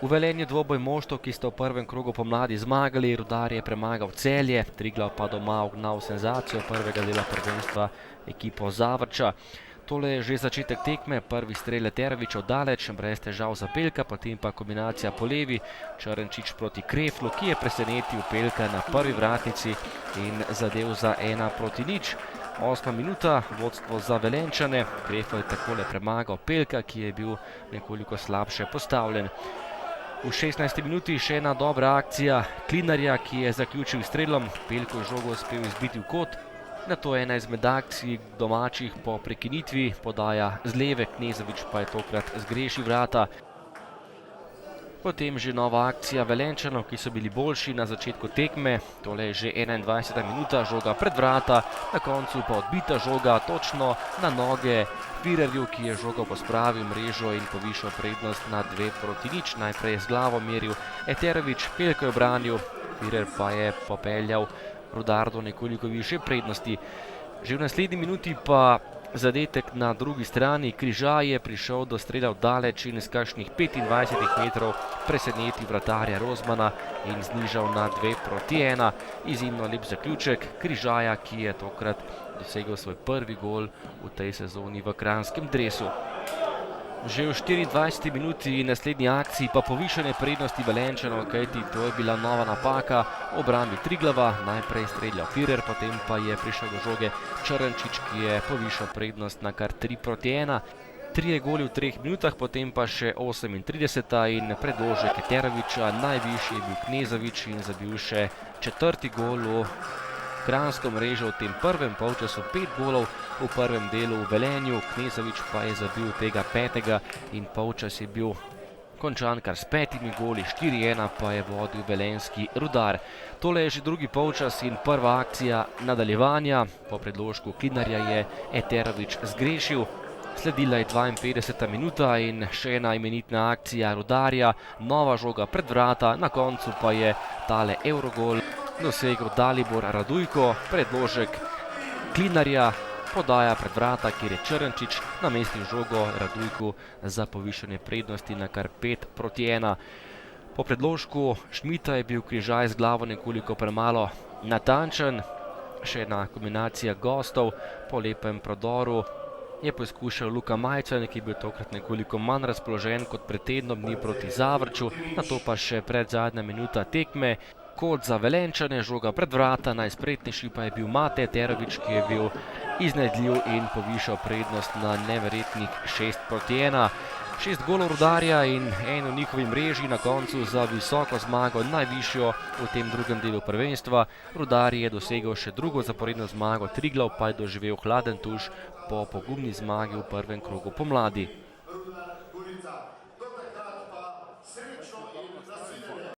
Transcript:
V Velenju dvoboj moštev, ki sta v prvem krogu pomladi zmagali, Rudar je premagal Celje, Triglav pa doma ugnal senzacijo prvega dela prvenstva ekipo Zavrča. Tole je že začetek tekme, prvi strel Eterović oddaleč, brez težav za Pelka, potem pa kombinacija po levi, Črnčič proti Kreflu, ki je presenetil Pelka na prvi vratnici in zadev za 1:0. 8. minuta, vodstvo za Velenjčane, Krefl je takole premagal Pelka, ki je bil nekoliko slabše postavljen. V 16. minuti še ena dobra akcija Klinarja, ki je zaključil strelom, Pelko je žogo uspel izbiti v kot. Nato ena izmed akcij domačih po prekinitvi, podaja z leve, Knežević pa je tokrat zgrešil vrata. Potem že nova akcija Velenjčanov, ki so bili boljši na začetku tekme. Tole je že 21. minuta, žoga pred vrata, na koncu pa odbita žoga točno na noge Firerju, ki je žogo pospravil mrežo in povišal prednost na 2:0. Najprej je z glavo meril Eterović, Pelko je obranil, Firer pa je popeljal Rudar do nekoliko višje prednosti. Že v naslednji minuti pa zadetek na drugi strani, Križaj je prišel do strela oddaleč in z kakšnih 25 metrov presenetil vratarja Rozmana in znižal na 2:1. Izjemno lep zaključek Križaja, ki je tokrat dosegel svoj prvi gol v tej sezoni v kranjskem dresu. Že v 24. minuti in naslednji akciji pa povišanje prednosti Velenjčanov, kajti to je bila nova napaka v obrambi Triglava. Najprej streljal Firer, potem pa je prišel do žoge Črnčič, ki je povišal prednost na kar 3:1. 3 goli v 3 minutah, potem pa še 38. in predložek Eterovića, najvišji je bil Knežević in zabil še 4. gol v kranjsko mrežo v tem prvem polčasu, 5 golov v prvem delu v Velenju, Knežević pa je zabil tega 5. in polčas je bil končan kar s 5 goli, 4:1 pa je vodil velenjski Rudar. Tole je že drugi polčas in prva akcija nadaljevanja. Po predložku Klinarja je Eterović zgrešil. Sledila je 52. minuta in še ena imenitna akcija Rudarja, nova žoga pred vrata, na koncu pa je tale Eurogol dosegel Dalibor Radujko, predložek Klinarja, podaja pred vrata, kjer je Črnčič namestil žogo Radujku za povišanje prednosti na kar 5:1. Po predložku Šmita je bil Križaj z glavo nekoliko premalo natančen. Še ena kombinacija gostov po lepem prodoru je poskušal Luka Majcen, ki je bil tokrat nekoliko manj razpoložen kot pred tednom dni proti Zavrču, nato pa še predzadnja minuta tekme. Kot za Velenjčane, žoga pred vrata, najspretnejši pa je bil Mate Eterović, ki je bil iznajdljiv in povišal prednost na neverjetnih 6:1. 6 golov Rudarja in eno njihovi mreži na koncu za visoko zmago, najvišjo v tem drugem delu prvenstva. Rudar je dosegel še drugo zaporedno zmago, Triglav pa je doživel hladen tuš po pogumni zmagi v prvem krogu pomladi.